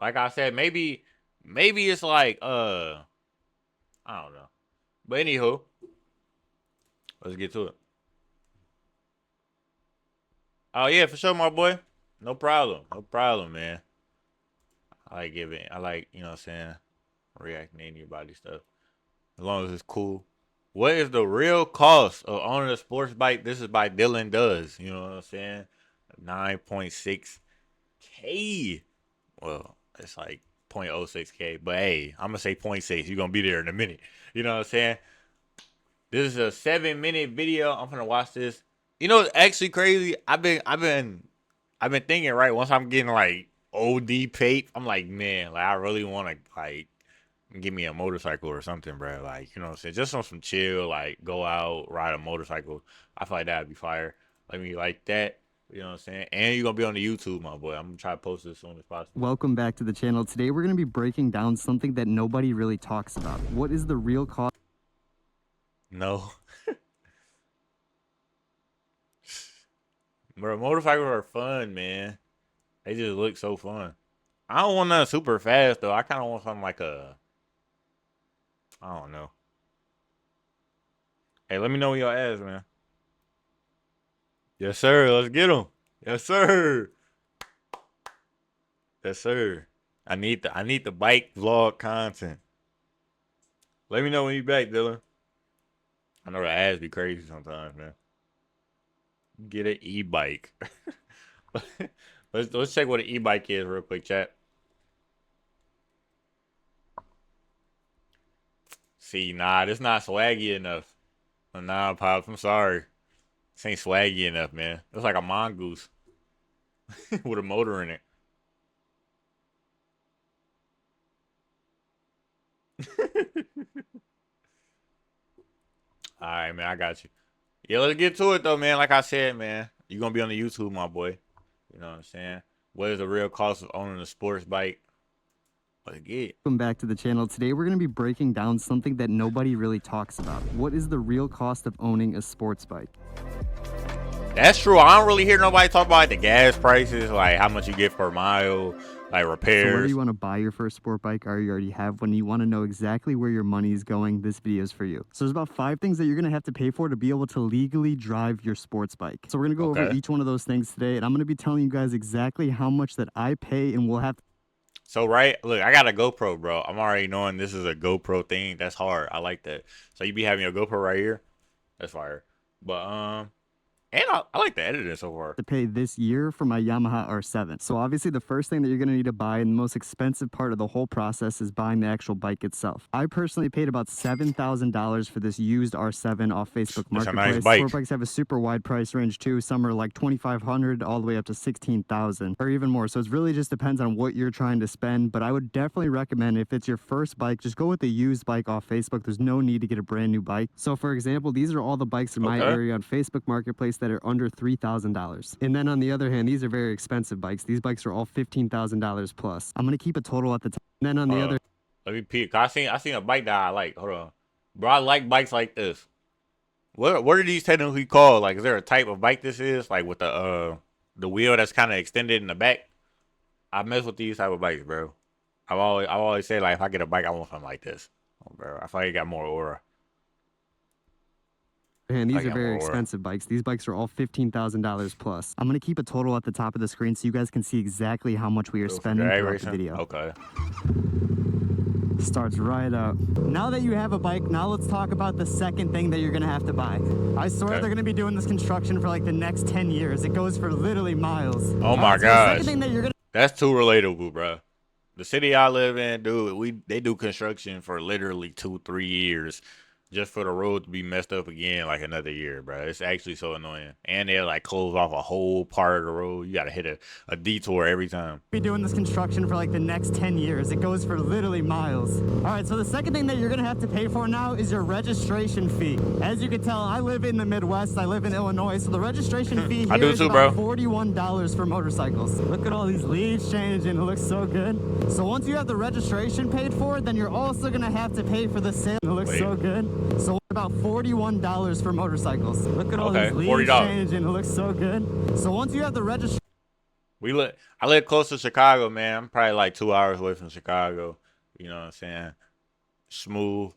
Like I said, maybe it's like I don't know. But anywho, let's get to it. Oh yeah, for sure, my boy. No problem. No problem, man. I like giving. I like you know what I'm saying reacting to anybody stuff as long as it's cool. What is the real cost of owning a sports bike? This is by Dylan Does. You know what I'm saying? 9.6K. Well, it's like 0.06K. But hey, I'm gonna say zero point 0.6. You're gonna be there in a minute. You know what I'm saying? This is a 7-minute video. I'm gonna watch this. You know, it's actually crazy. I've been thinking, right. Once I'm getting like OD paid, I'm like, man, like I really want to like give me a motorcycle or something, bro. Like, you know what I'm saying? Just on some chill, like go out, ride a motorcycle. I feel like that'd be fire. Like me like that. You know what I'm saying? And you're gonna be on the YouTube, my boy. I'm gonna try to post it as soon as possible. Welcome back to the channel. Today we're going to be breaking down something that nobody really talks about. What is the real cost? No. Bro, motorcycles are fun, man. They just look so fun. I don't want nothing super fast though. I kind of want something like I don't know. Hey, let me know what y'all ask, man. Yes, sir. Let's get them. Yes, sir. Yes, sir. I need the bike vlog content. Let me know when you back, Dylan. I know the ads be crazy sometimes, man. Get an e-bike. let's check what an e-bike is real quick, chat. See, nah, this not swaggy enough. Nah, pops, I'm sorry. This ain't swaggy enough, man. It's like a mongoose with a motor in it. All right, man, I got you. Yeah, let's get to it though, man. Like I said, man, you gonna be on the YouTube, my boy. You know what I'm saying? What is the real cost of owning a sports bike? Let's get. Welcome back to the channel. Today we're going to be breaking down something that nobody really talks about. What is the real cost of owning a sports bike? That's true. I don't really hear nobody talk about like, the gas prices, like how much you get per mile, like So whether repairs. you want to buy your first sport bike or you already have one, you want to know exactly where your money is going, this video is for you. So there's about 5 things that you're going to have to pay for to be able to legally drive your sports bike. So we're going to go over Okay. each one of those things today, and I'm going to be telling you guys exactly how much that I pay, and we'll have So right, look, I got a GoPro, bro. I'm already knowing this is a GoPro thing. That's hard. I like that. So you be having your GoPro right here. That's fire. But and I like the editing so far. to pay this year for my Yamaha R7. So obviously the first thing that you're going to need to buy, and the most expensive part of the whole process, is buying the actual bike itself. I personally paid about $7,000 for this used R7 off Facebook It's a Marketplace. nice bike. Sport bikes have a super wide price range too. Some are like $2,500 all the way up to $16,000 or even more. So it really just depends on what you're trying to spend. But I would definitely recommend, if it's your first bike, just go with the used bike off Facebook. There's no need to get a brand new bike. So for example, these are all the bikes in my Okay. area on Facebook Marketplace that are under $3,000. And then on the other hand, these are very expensive bikes. These bikes are all $15,000 plus. I'm going to keep a total at the top. And then on the other Let me peek. I seen a bike that I like. Hold on, bro. I like bikes like this. What are these technically called? Like, is there a type of bike this is? Like with the wheel that's kind of extended in the back. I mess with these type of bikes, bro. I've always said like if I get a bike, I want something like this, oh, bro. I feel like it got more aura. And I these are got very more aura. expensive bikes. These bikes are all $15,000 plus. I'm going to keep a total at the top of the screen so you guys can see exactly how much we are So for spending drag throughout racing? the video. Okay. Starts right up. Now that you have a bike, now let's talk about the second thing that you're going to have to buy. I swear Okay. they're going to be doing this construction for like the next 10 years. It goes for literally miles. Oh my So the gosh. second thing that you're going to That's too relatable, bro. The city I live in, dude, they do construction for literally 2-3 years just for the road to be messed up again like another year, bro. It's actually so annoying. And they like close off a whole part of the road. You gotta hit a detour every time. be doing this construction for like the next 10 years. It goes for literally miles. All right, so the second thing that you're gonna have to pay for now is your registration fee. As you can tell, I live in the Midwest. I live in Illinois, so the registration fee I here do is too, about bro. $41 for motorcycles. Look at all these leaves changing. It looks so good. So once you have the registration paid for, then you're also gonna have to pay for the sale. It looks Wait. so good. So about $41 for motorcycles. Look at all Okay, these leaves $40. changing. It looks so good. So once you have the registration I live close to Chicago, man. I'm probably like 2 hours away from Chicago. You know what I'm saying? Smooth.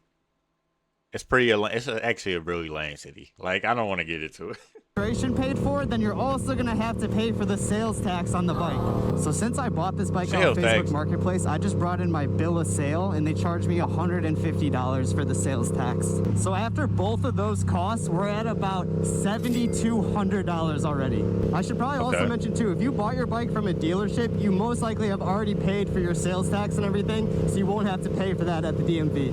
It's pretty. Actually a really lame city. Like I don't want to get into it. Registration paid for, then you're also gonna have to pay for the sales tax on the bike. So since I bought this bike on Sales Facebook tax. Marketplace, I just brought in my bill of sale and they charged me $150 for the sales tax. So after both of those costs, we're at about $7,200 already. I should probably also mention too, if you bought your bike from a dealership, you most likely have already paid for your sales tax and everything, so you won't have to pay for that at the DMV.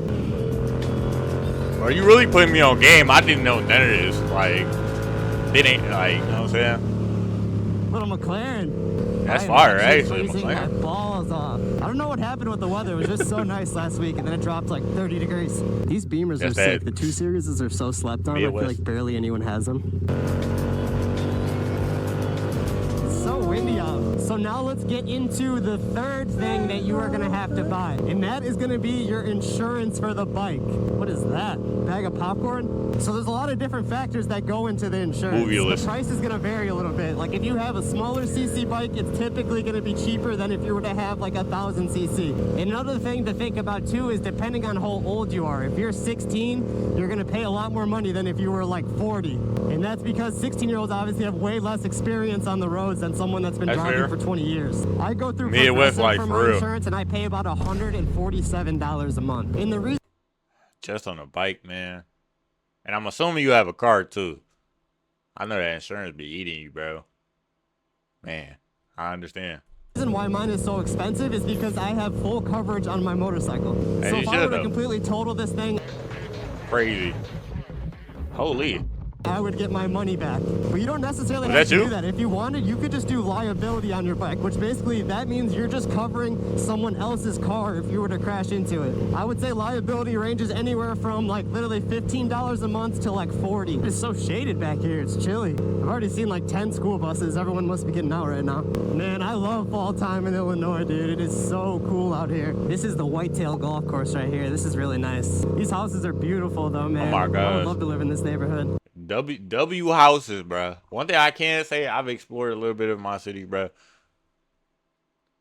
Are you really putting me on game? I didn't know none of this. Like, it ain't like, you know what I'm saying? Little McLaren. That's fire, actually. Freezing my balls off. I don't know what happened with the weather. It was just so nice last week, and then it dropped like 30 degrees. These Beamers are sick. The 2 Series are so slept on. I feel like barely anyone has them. It's so windy out. So now let's get into the third thing that you are gonna have to buy, and that is gonna be your insurance for the bike. What is that? Bag of popcorn? So there's a lot of different factors that go into the insurance. The price is gonna vary a little bit. Like if you have a smaller CC bike, it's typically gonna be cheaper than if you were to have like 1,000 CC. And another thing to think about too is depending on how old you are. If you're 16, you're gonna pay a lot more money than if you were like 40. And that's because 16-year-olds obviously have way less experience on the roads than someone that's been driving for 20 years. I go through Midwest like for my insurance and I pay about $147 a month. And the reason just on a bike, man. And I'm assuming you have a car too. I know that insurance be eating you, bro. Man, I understand. The reason why mine is so expensive is because I have full coverage on my motorcycle. Hey, so if I were to completely total this thing, crazy. Holy. I would get my money back. But you don't necessarily have to do that. If you wanted, you could just do liability on your bike, which basically that means you're just covering someone else's car if you were to crash into it. I would say liability ranges anywhere from like literally $15 a month to like $40. It's so shaded back here. It's chilly. I've already seen like 10 school buses. Everyone must be getting out right now. Man, I love fall time in Illinois, dude. It is so cool out here. This is the Whitetail Golf Course right here. This is really nice. These houses are beautiful though, man. Oh my God. I would love to live in this neighborhood. W houses, bro. One thing I can say, I've explored a little bit of my city, bro.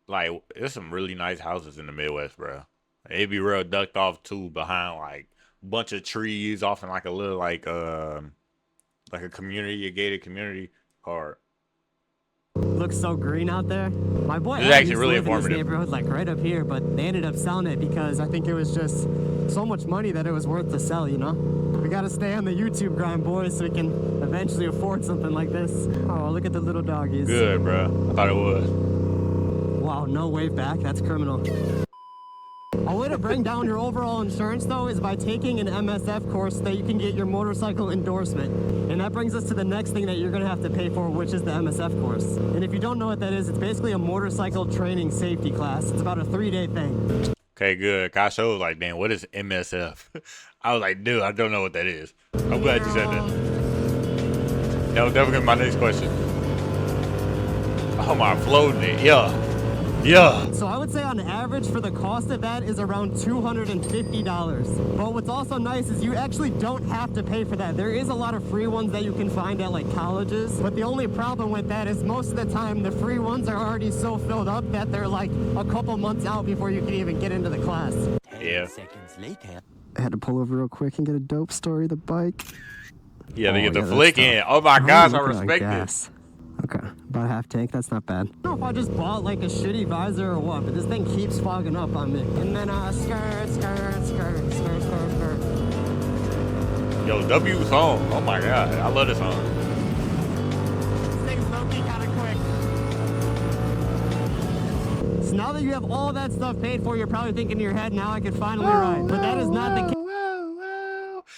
Like, there's some really nice houses in the Midwest, bro. They be real ducked off too, behind like a bunch of trees, off in like a little like a community, a gated community. Hard. Looks so green out there. My boy is actually really informative. In this neighborhood, like right up here, but they ended up selling it because I think it was just so much money that it was worth to sell, you know? We gotta stay on the YouTube grind, boys, so we can eventually afford something like this. Oh, look at the little doggies. Good, bro. I thought it was. Wow, no wave back. That's criminal. A way to bring down your overall insurance, though, is by taking an MSF course so that you can get your motorcycle endorsement. And that brings us to the next thing that you're going to have to pay for, which is the MSF course. And if you don't know what that is, it's basically a motorcycle training safety class. It's about a 3-day thing. Okay, good. Kasho was like, damn, what is MSF? I was like, dude, I don't know what that is. I'm glad you said that. That was definitely my next question. Oh, my floating it. Yeah. Yeah. So I would say on average for the cost of that is around $250. But what's also nice is you actually don't have to pay for that. There is a lot of free ones that you can find at like colleges. But the only problem with that is most of the time the free ones are already so filled up that they're like a couple months out before you can even get into the class. Yeah. Seconds later. I had to pull over real quick and get a dope story of the bike. Yeah, they get the flick in. Oh my gosh, I respect this. Okay, about half tank, that's not bad. I don't know if I just bought like a shitty visor or what, but this thing keeps fogging up on me. And then skirt. Yo, W song. Oh my God, I love this song. This thing's low-key kind of quick. So now that you have all that stuff paid for, you're probably thinking in your head, now I can finally ride. But that is not the case.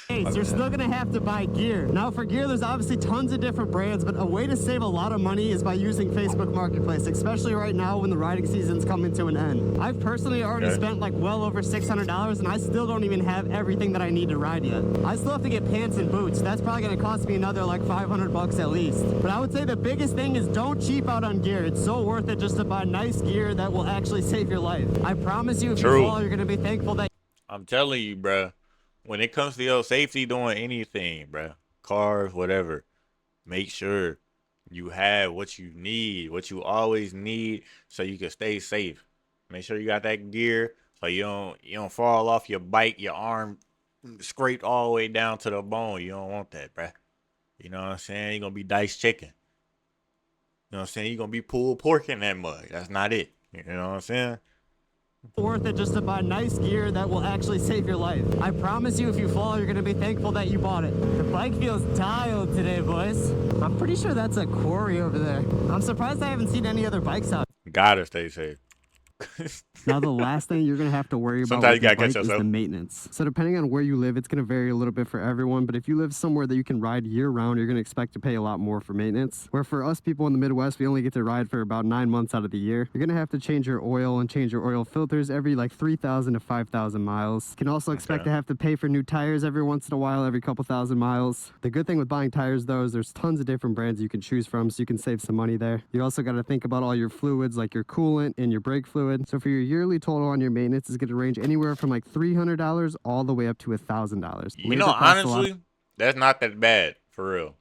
So you're still gonna have to buy gear. Now for gear, there's obviously tons of different brands, but a way to save a lot of money is by using Facebook Marketplace, especially right now when the riding season's coming to an end. I've personally already spent like well over $600 and I still don't even have everything that I need to ride yet. I still have to get pants and boots. That's probably gonna cost me another like $500 at least. But I would say the biggest thing is don't cheap out on gear. It's so worth it just to buy nice gear that will actually save your life. I promise you, if you fall, you're gonna be thankful that. I'm telling you, bruh. When it comes to your safety doing anything, bro, cars, whatever, make sure You have what you need, what you always need, so you can stay safe. Make sure you got that gear so you don't fall off your bike, your arm scraped all the way down to the bone. You don't want that, bruh. You know what I'm saying? You're gonna be diced chicken. You know what I'm saying? You're gonna be pulled pork in that mug. That's not it. You know what I'm saying? Worth it just to buy nice gear that will actually save your life. I promise you, if you fall, you're gonna be thankful that you bought it. The bike feels dialed today, boys. I'm pretty sure that's a quarry over there. I'm surprised I haven't seen any other bikes out. Gotta stay safe. Now, the last thing you're going to have to worry about Sometimes you with your gotta catch bike is yourself. the maintenance. So depending on where you live, it's going to vary a little bit for everyone. But if you live somewhere that you can ride year round, you're going to expect to pay a lot more for maintenance. Where for us people in the Midwest, we only get to ride for about 9 months out of the year. You're going to have to change your oil and change your oil filters every like 3,000 to 5,000 miles. You can also expect to have to pay for new tires every once in a while, every couple thousand miles. The good thing with buying tires though is there's tons of different brands you can choose from, so you can save some money there. You also got to think about all your fluids like your coolant and your brake fluid. So for your yearly total on your maintenance is going to range anywhere from like $300 all the way up to $1,000. You know, honestly, that's not that bad for real.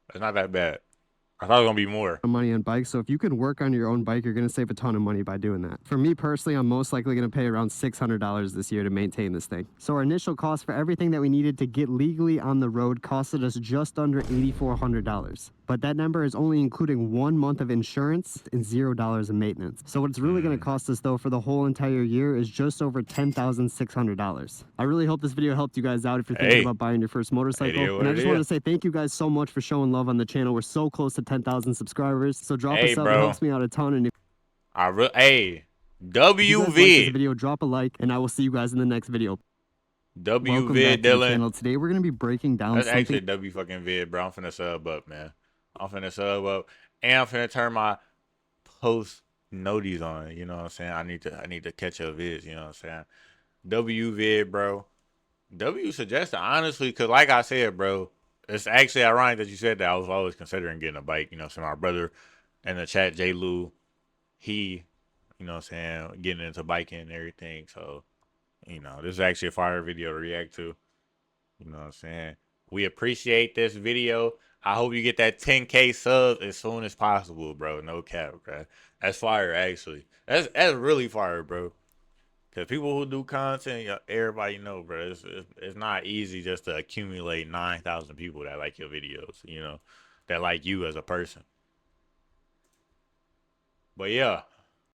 That's not that bad. I thought it was gonna be more. Money on bikes, so if you can work on your own bike, you're going to save a ton of money by doing that. For me personally, I'm most likely going to pay around $600 this year to maintain this thing. So our initial cost for everything that we needed to get legally on the road costed us just under $8,400. But that number is only including 1 month of insurance and $0 in maintenance. So what it's really going to cost us though for the whole entire year is just over $10,600. I really hope this video helped you guys out if you're thinking about buying your first motorcycle. And I just want to say thank you guys so much for showing love on the channel. We're so close to 10,000 subscribers. So drop a sub, it helps me out a ton. And if you guys like this video, drop a like, and I will see you guys in the next video. Welcome back to the channel. Today we're going to be breaking down That's something. actually W fucking vid, bro. I'm finna sub up, man. I'm finna sub up, and I'm finna turn my post noties on. You know what I'm saying? I need to catch up vids. You know what I'm saying? W vid, bro. W suggested honestly, cause like I said, bro, it's actually ironic that you said that. I was always considering getting a bike. You know, so my brother in the chat, J. Lou, he, you know what I'm saying, getting into biking and everything. So, you know, this is actually a fire video to react to. You know what I'm saying? We appreciate this video. I hope you get that 10K subs as soon as possible, bro. No cap, bro. That's fire, actually. That's really fire, bro. Because people who do content, everybody know, bro. It's not easy just to accumulate 9,000 people that like your videos, you know, that like you as a person. But yeah.